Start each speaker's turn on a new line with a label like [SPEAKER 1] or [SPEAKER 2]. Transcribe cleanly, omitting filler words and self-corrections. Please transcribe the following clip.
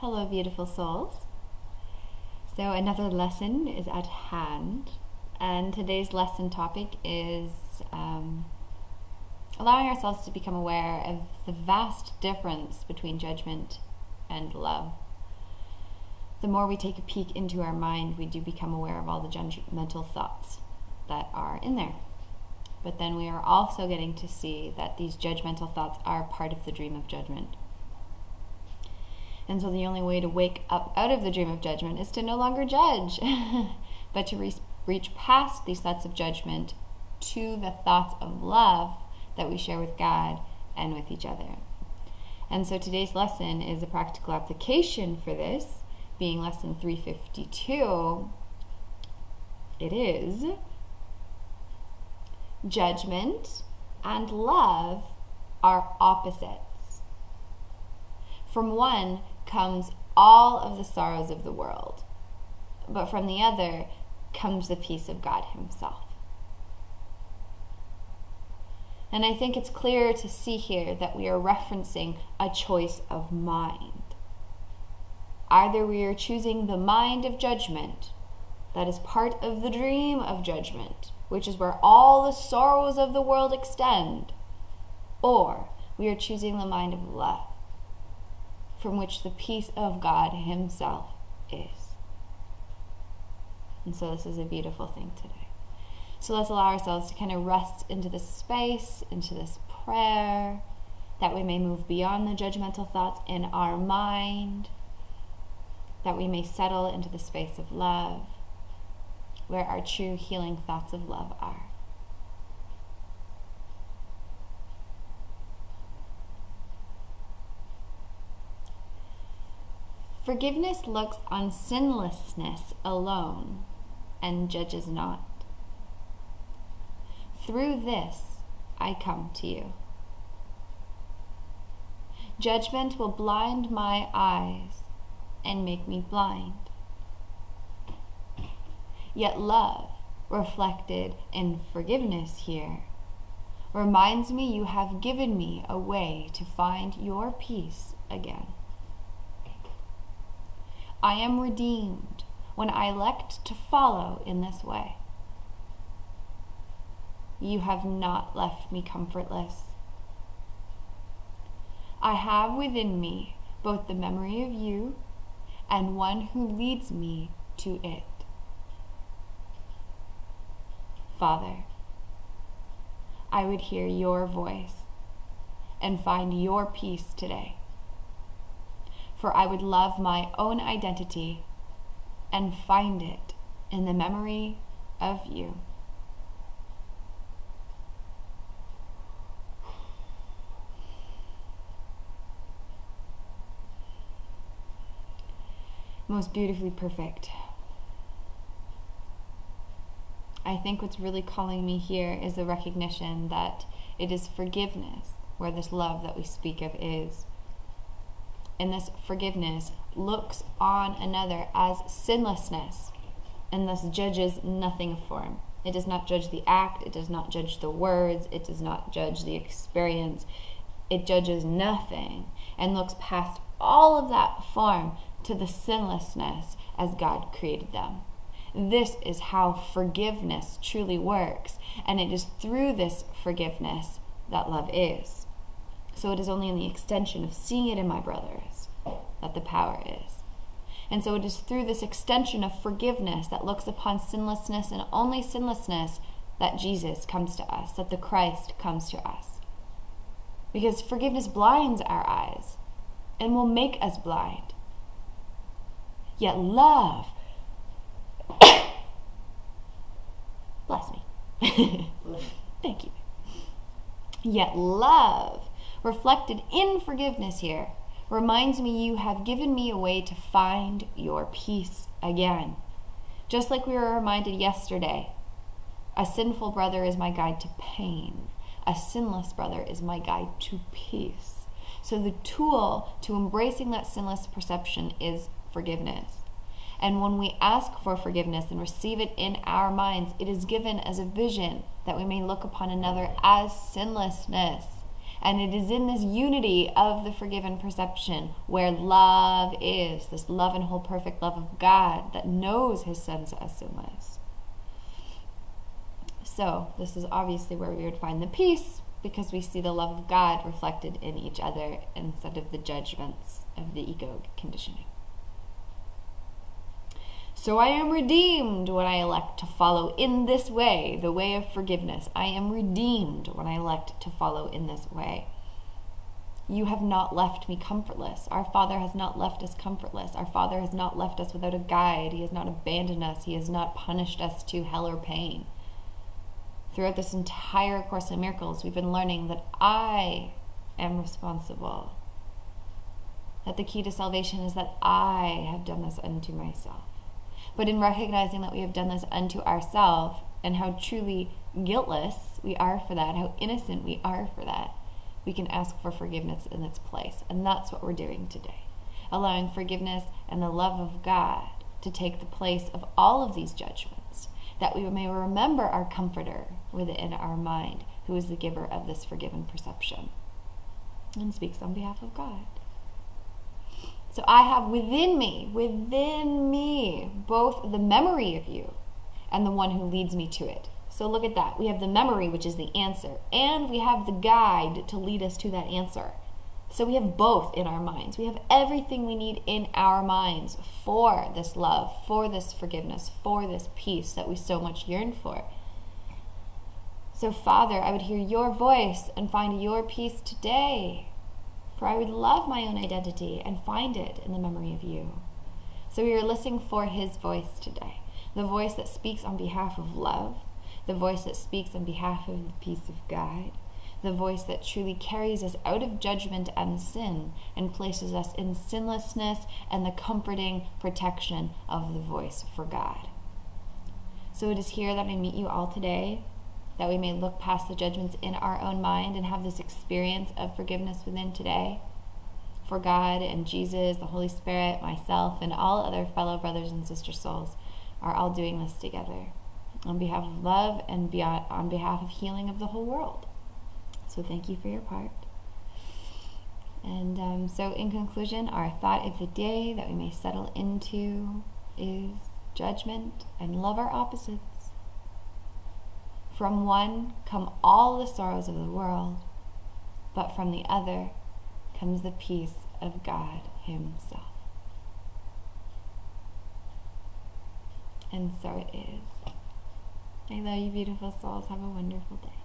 [SPEAKER 1] Hello, beautiful souls. So another lesson is at hand, and today's lesson topic is allowing ourselves to become aware of the vast difference between judgment and love. The more we take a peek into our mind, we do become aware of all the judgmental thoughts that are in there. But then we are also getting to see that these judgmental thoughts are part of the dream of judgment. And so the only way to wake up out of the dream of judgment is to no longer judge, but to reach past these thoughts of judgment to the thoughts of love that we share with God and with each other. And so today's lesson is a practical application for this, being lesson 352. It is judgment and love are opposites. From one comes all of the sorrows of the world, but from the other comes the peace of God Himself. And I think it's clear to see here that we are referencing a choice of mind. Either we are choosing the mind of judgment, that is part of the dream of judgment, which is where all the sorrows of the world extend, or we are choosing the mind of love, from which the peace of God Himself is. And so this is a beautiful thing today. So let's allow ourselves to kind of rest into this space, into this prayer, that we may move beyond the judgmental thoughts in our mind, that we may settle into the space of love, where our true healing thoughts of love are. Forgiveness looks on sinlessness alone and judges not. Through this I come to you. Judgment will blind my eyes and make me blind. Yet love, reflected in forgiveness here, reminds me you have given me a way to find your peace again. I am redeemed when I elect to follow in this way. You have not left me comfortless. I have within me both the memory of you and one who leads me to it. Father, I would hear your voice and find your peace today. For I would love my own identity and find it in the memory of you. Most beautifully perfect. I think what's really calling me here is the recognition that it is forgiveness where this love that we speak of is. And this forgiveness looks on another as sinlessness and thus judges nothing of form. It does not judge the act, it does not judge the words, it does not judge the experience. It judges nothing and looks past all of that form to the sinlessness as God created them. This is how forgiveness truly works, and it is through this forgiveness that love is. So it is only in the extension of seeing it in my brothers that the power is. And so it is through this extension of forgiveness that looks upon sinlessness and only sinlessness that Jesus comes to us, that the Christ comes to us. Because forgiveness blinds our eyes and will make us blind. Yet love, bless me, thank you. Yet love, reflected in forgiveness here, reminds me you have given me a way to find your peace again. Just like we were reminded yesterday, a sinful brother is my guide to pain. A sinless brother is my guide to peace. So the tool to embracing that sinless perception is forgiveness. And when we ask for forgiveness and receive it in our minds, it is given as a vision that we may look upon another as sinlessness. And it is in this unity of the forgiven perception where love is, this love and whole perfect love of God that knows his son's sinless. So this is obviously where we would find the peace, because we see the love of God reflected in each other instead of the judgments of the egoic conditioning. So I am redeemed when I elect to follow in this way, the way of forgiveness. I am redeemed when I elect to follow in this way. You have not left me comfortless. Our Father has not left us comfortless. Our Father has not left us without a guide. He has not abandoned us. He has not punished us to hell or pain. Throughout this entire Course in Miracles, we've been learning that I am responsible. That the key to salvation is that I have done this unto myself. But in recognizing that we have done this unto ourselves, and how truly guiltless we are for that, how innocent we are for that, we can ask for forgiveness in its place. And that's what we're doing today. Allowing forgiveness and the love of God to take the place of all of these judgments, that we may remember our Comforter within our mind, who is the giver of this forgiven perception, and speaks on behalf of God. So I have within me, both the memory of you and the one who leads me to it. So look at that. We have the memory, which is the answer, and we have the guide to lead us to that answer. So we have both in our minds. We have everything we need in our minds for this love, for this forgiveness, for this peace that we so much yearn for. So Father, I would hear your voice and find your peace today. For I would love my own identity and find it in the memory of you. So we are listening for his voice today. The voice that speaks on behalf of love. The voice that speaks on behalf of the peace of God. The voice that truly carries us out of judgment and sin and places us in sinlessness and the comforting protection of the voice for God. So it is here that I meet you all today, that we may look past the judgments in our own mind and have this experience of forgiveness within today. For God and Jesus, the Holy Spirit, myself, and all other fellow brothers and sister souls are all doing this together on behalf of love and on behalf of healing of the whole world. So thank you for your part. And so in conclusion, our thought of the day that we may settle into is judgment and love are opposites. From one come all the sorrows of the world, but from the other comes the peace of God himself. And so it is. I love you, beautiful souls. Have a wonderful day.